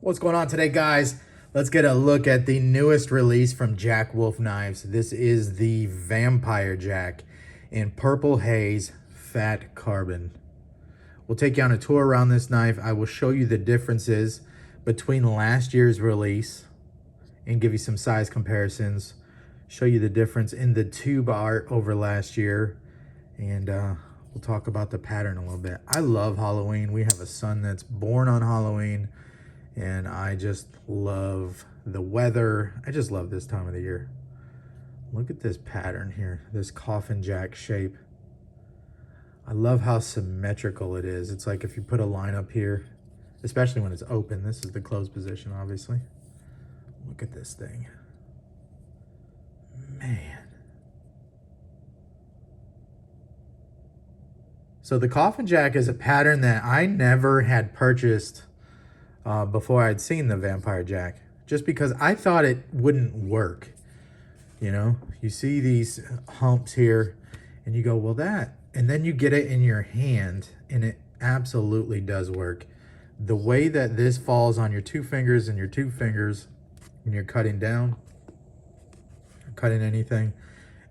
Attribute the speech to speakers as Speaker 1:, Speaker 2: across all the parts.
Speaker 1: What's going on today, guys? Let's get a look at the newest release from JWK Knives. This is the Vampire Jack in Purple Haze Fat Carbon. We'll take you on a tour around this knife. I will show you the differences between last year's release and give you some size comparisons. Show you the difference in the tube art over last year, and we'll talk about the pattern a little bit. I love Halloween. We have a son that's born on Halloween, and I just love the weather. I just love this time of the year. Look at this pattern here, this coffin jack shape. I love how symmetrical it is. It's like if you put a line up here, especially when it's open. This is the closed position, obviously. Look at this thing. Man. So the coffin jack is a pattern that I never had purchased before I'd seen the Vampire Jack, just because I thought it wouldn't work. You know, you see these humps here and you go, well, that, and then you get it in your hand and it absolutely does work. The way that this falls on your two fingers and your two fingers when you're cutting down, cutting anything,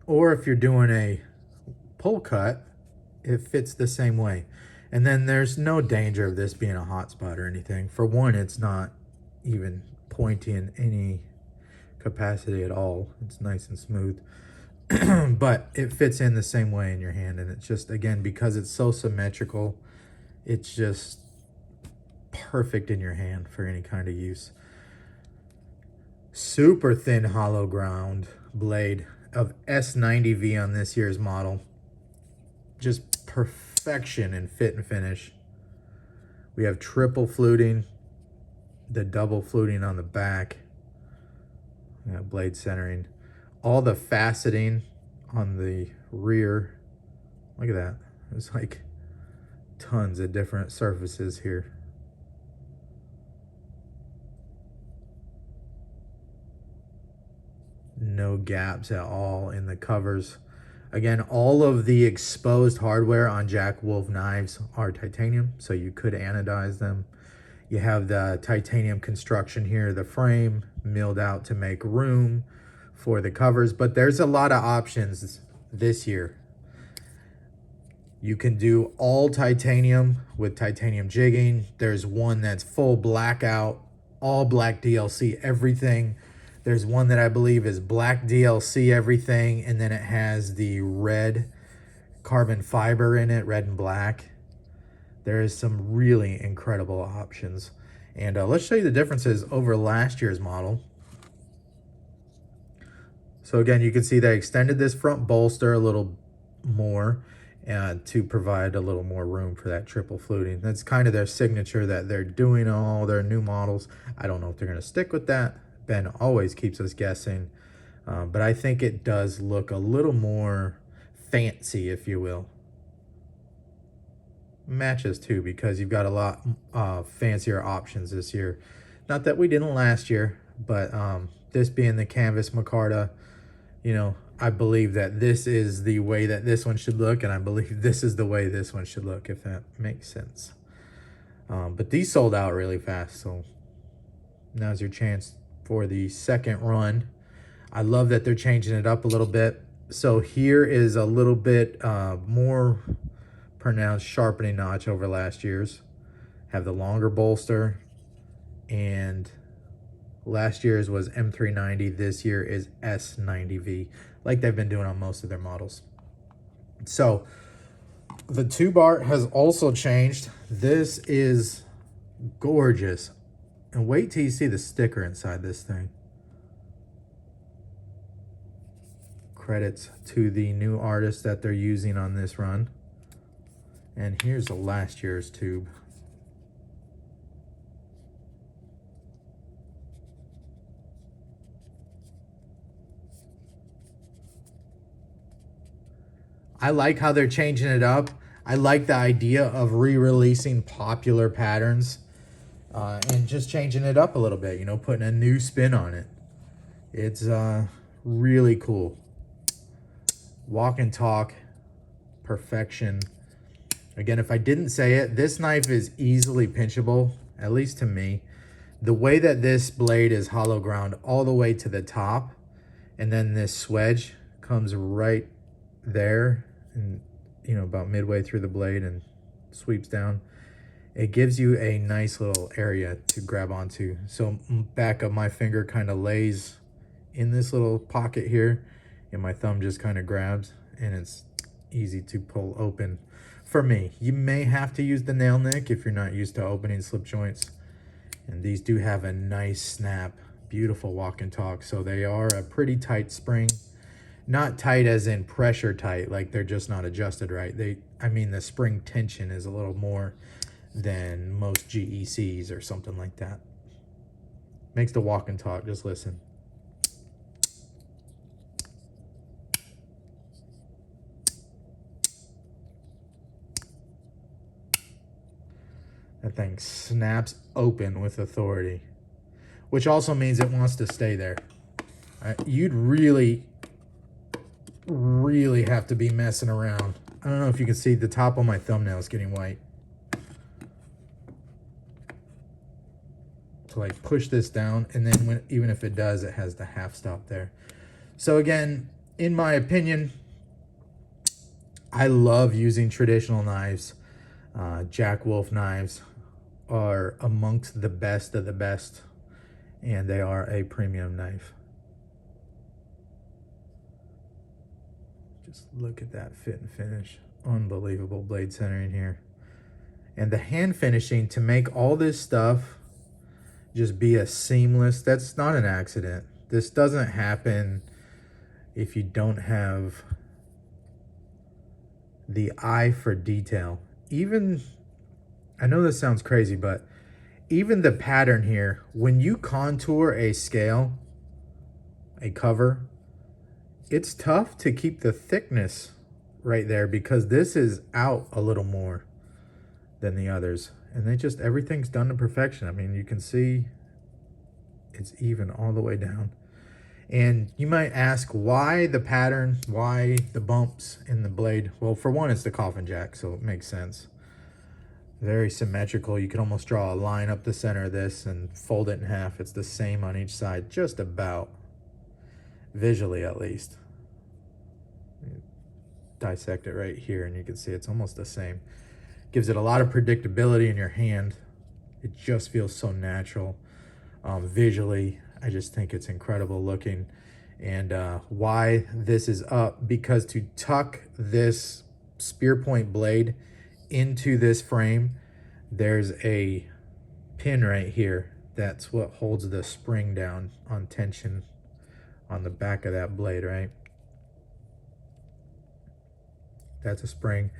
Speaker 1: or if you're doing a pull cut, it fits the same way. And then there's no danger of this being a hot spot or anything. For one, it's not even pointy in any capacity at all. It's nice and smooth. But it fits in the same way in your hand. And it's just, again, because it's so symmetrical, it's just perfect in your hand for any kind of use. Super thin hollow ground blade of S90V on this year's model. Just perfection in fit and finish. We have triple fluting, the double fluting on the back, blade centering, all the faceting on the rear. Look at that. There's like tons of different surfaces here. No gaps at all in the covers. Again, all of the exposed hardware on JWK knives are titanium, so you could anodize them. You have the titanium construction here, the frame milled out to make room for the covers, but there's a lot of options this year. You can do all titanium with titanium jigging. There's one that's full blackout, all black DLC, everything. There's one that I believe is black DLC everything, and then it has the red carbon fiber in it, red and black. There is some really incredible options. And let's show you the differences over last year's model. So again, you can see they extended this front bolster a little more to provide a little more room for that triple fluting. That's kind of their signature that they're doing on all their new models. I don't know if they're going to stick with that. Ben always keeps us guessing, but I think it does look a little more fancy, if you will. Matches too, because you've got a lot fancier options this year. Not that we didn't last year, but this being the canvas micarta, you know, I believe that this is the way that this one should look, and I believe this is the way this one should look, if that makes sense. But these sold out really fast, so now's your chance for the second run. I love that they're changing it up a little bit. So here is a little bit more pronounced sharpening notch over last year's. Have the longer bolster, and last year's was M390. This year is S90V, like they've been doing on most of their models. So the tube art has also changed. This is gorgeous. And wait till you see the sticker inside this thing. Credits to the new artist that they're using on this run. And here's the last year's tube. I like how they're changing it up. I like the idea of re-releasing popular patterns. And just changing it up a little bit, you know, putting a new spin on it. It's really cool. Walk and talk, perfection. Again, if I didn't say it, this knife is easily pinchable, at least to me. The way that this blade is hollow ground all the way to the top, and then this swedge comes right there and, you know, about midway through the blade and sweeps down. It gives you a nice little area to grab onto. So back of my finger kind of lays in this little pocket here, and my thumb just kind of grabs, and it's easy to pull open for me. You may have to use the nail nick if you're not used to opening slip joints. And these do have a nice snap, beautiful walk and talk. So they are a pretty tight spring. Not tight as in pressure tight, like they're just not adjusted right. I mean, the spring tension is a little more than most GECs or something like that. Makes the walk and talk, just listen. That thing snaps open with authority, which also means it wants to stay there. You'd really have to be messing around. I don't know if you can see the top of my thumbnail is getting white. To like push this down, and then even if it does, it has the half stop there. So again, in my opinion, I love using traditional knives. Jack Wolf knives are amongst the best of the best, and they are a premium knife. Just look at that fit and finish. Unbelievable blade centering here. And the hand finishing to make all this stuff just be a seamless, that's not an accident. This doesn't happen if you don't have the eye for detail. Even, I know this sounds crazy, but even the pattern here, when you contour a scale, a cover, it's tough to keep the thickness right there because this is out a little more than the others. And they just, everything's done to perfection. I mean, you can see it's even all the way down. And you might ask, why the pattern? Why the bumps in the blade? Well, for one, it's the coffin jack, so it makes sense. Very symmetrical. You can almost draw a line up the center of this and fold it in half. It's the same on each side, just about. Visually, at least. Dissect it right here, and you can see it's almost the same. Gives it a lot of predictability in your hand. It just feels so natural. Visually, I just think it's incredible looking. And why this is up, because to tuck this spear point blade into this frame, there's a pin right here. That's what holds the spring down on tension on the back of that blade, right? That's a spring.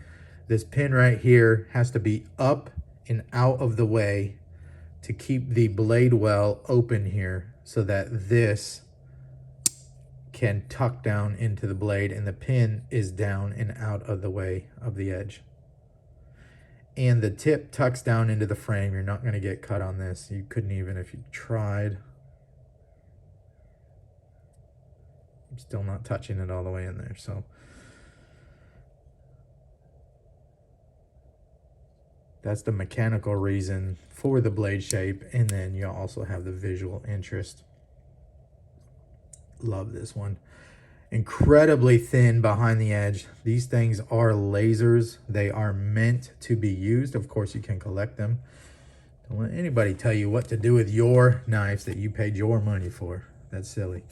Speaker 1: This pin right here has to be up and out of the way to keep the blade well open here so that this can tuck down into the blade and the pin is down and out of the way of the edge. And the tip tucks down into the frame. You're not going to get cut on this. You couldn't even if you tried. I'm still not touching it all the way in there. So that's the mechanical reason for the blade shape. And then you also have the visual interest. Love this one. Incredibly thin behind the edge. These things are lasers. They are meant to be used. Of course, you can collect them. Don't let anybody tell you what to do with your knives that you paid your money for. That's silly.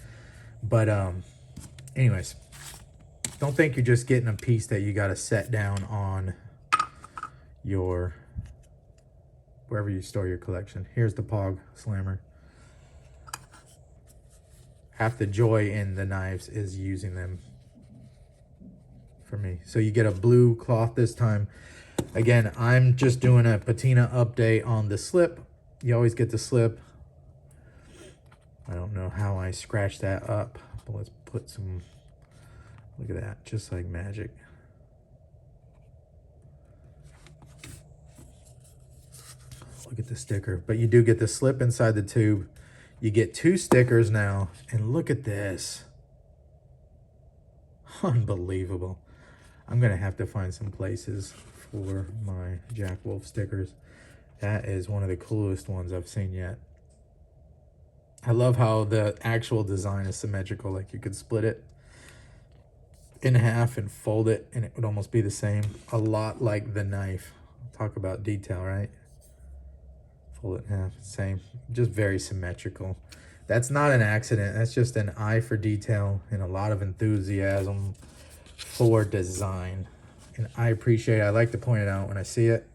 Speaker 1: But anyways, don't think you're just getting a piece that you got to set down on your, wherever you store your collection. Here's the Pog Slammer. Half the joy in the knives is using them for me. So you get a blue cloth this time. Again, I'm just doing a patina update on the slip. You always get the slip. I don't know how I scratched that up, but let's put some, look at that, just like magic. Look at the sticker, but you do get the slip inside the tube. You get 2 stickers now, and look at this. Unbelievable. I'm gonna have to find some places for my Jack Wolf stickers. That is one of the coolest ones I've seen yet. I love how the actual design is symmetrical. Like you could split it in half and fold it and it would almost be the same. A lot like the knife. Talk about detail, right? Fold it in half, same. Just very symmetrical. That's not an accident. That's just an eye for detail and a lot of enthusiasm for design. And I appreciate it. I like to point it out when I see it.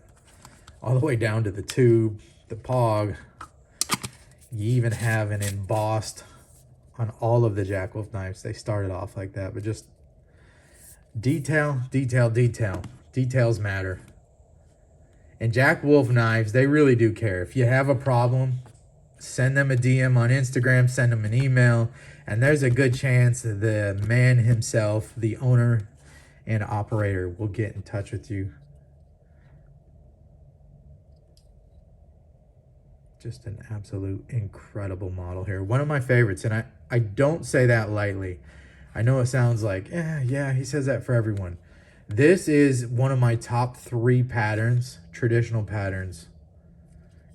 Speaker 1: All the way down to the tube, the pog. You even have an embossed on all of the Jack Wolf knives. They started off like that, but just detail, detail, detail. Details matter. And Jack Wolf knives, they really do care. If you have a problem, send them a DM on Instagram, send them an email, and there's a good chance the man himself, the owner and operator, will get in touch with you. Just an absolute incredible model here. One of my favorites, and I don't say that lightly. I know it sounds like, yeah, he says that for everyone. This is one of my top 3 patterns, traditional patterns.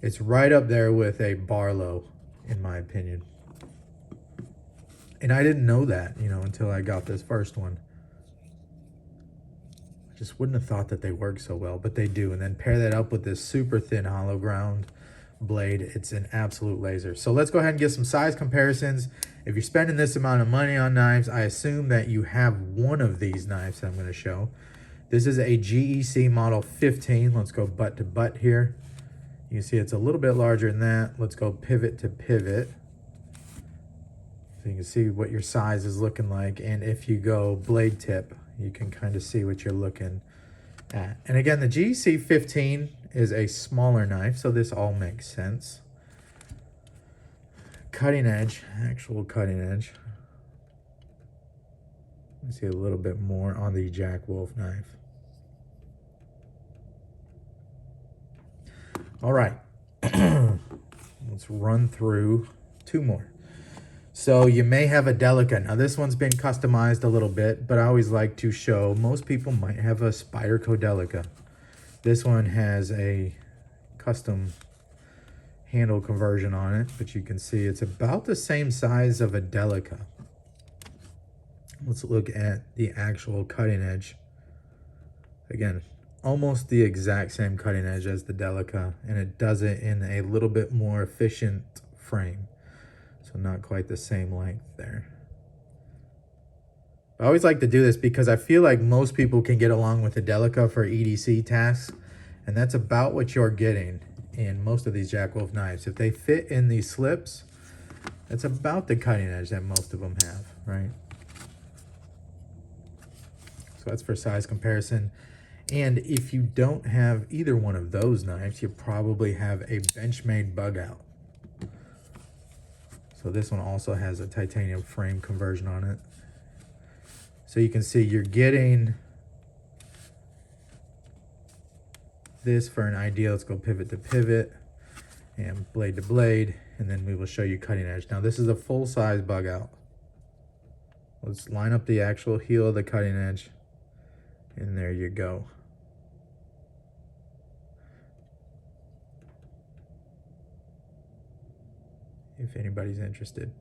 Speaker 1: It's right up there with a Barlow, in my opinion. And I didn't know that, until I got this first one. I just wouldn't have thought that they work so well, but they do. And then pair that up with this super thin hollow ground blade. It's an absolute laser. So let's go ahead and get some size comparisons. If you're spending this amount of money on knives, I assume that you have one of these knives that I'm going to show. This is a JWK model 15. Let's go butt to butt here. You can see it's a little bit larger than that. Let's go pivot to pivot. So you can see what your size is looking like. And if you go blade tip, you can kind of see what you're looking at. And again, the JWK 15 is a smaller knife, so this all makes sense. Cutting edge, actual cutting edge. Let's see a little bit more on the Jack Wolf knife. All right, let's run through 2 more. So you may have a Delica. Now this one's been customized a little bit, but I always like to show, most people might have a Spyderco Delica. This one has a custom handle conversion on it, but you can see it's about the same size of a Delica. Let's look at the actual cutting edge. Again, almost the exact same cutting edge as the Delica, and it does it in a little bit more efficient frame. So not quite the same length there. I always like to do this because I feel like most people can get along with the Delica for EDC tasks, and that's about what you're getting in most of these Jack Wolf knives. If they fit in these slips, that's about the cutting edge that most of them have, right? So that's for size comparison. And if you don't have either one of those knives, you probably have a Benchmade bug out. So this one also has a titanium frame conversion on it. So you can see you're getting this for an idea. Let's go pivot to pivot and blade to blade, and then we will show you cutting edge. Now this is a full size bug out. Let's line up the actual heel of the cutting edge, and there you go. If anybody's interested.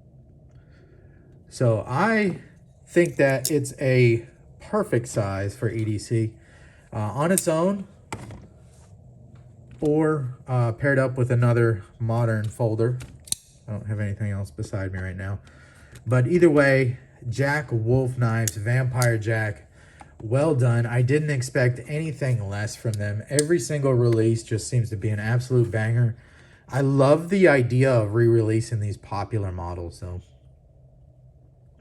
Speaker 1: So I think that it's a perfect size for EDC on its own, or paired up with another modern folder. I don't have anything else beside me right now. But either way, Jack Wolf knives, Vampire Jack, well done. I didn't expect anything less from them. Every single release just seems to be an absolute banger. I love the idea of re-releasing these popular models though.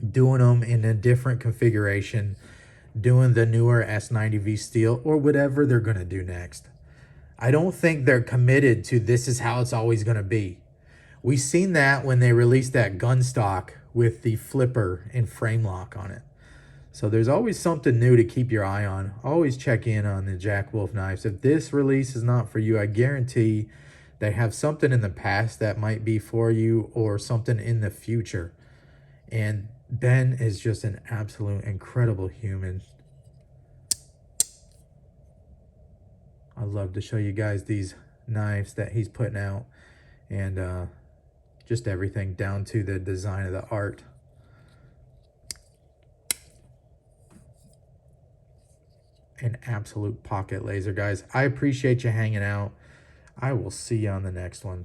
Speaker 1: Doing them in a different configuration, doing the newer S90V steel or whatever they're going to do next. I don't think they're committed to this is how it's always going to be. We seen that when they released that gun stock with the flipper and frame lock on it. So there's always something new to keep your eye on. Always check in on the Jack Wolf knives. If this release is not for you, I guarantee they have something in the past that might be for you or something in the future. And Ben is just an absolute incredible human. I love to show you guys these knives that he's putting out, and just everything down to the design of the art. An absolute pocket laser, guys. I appreciate you hanging out. I will see you on the next one.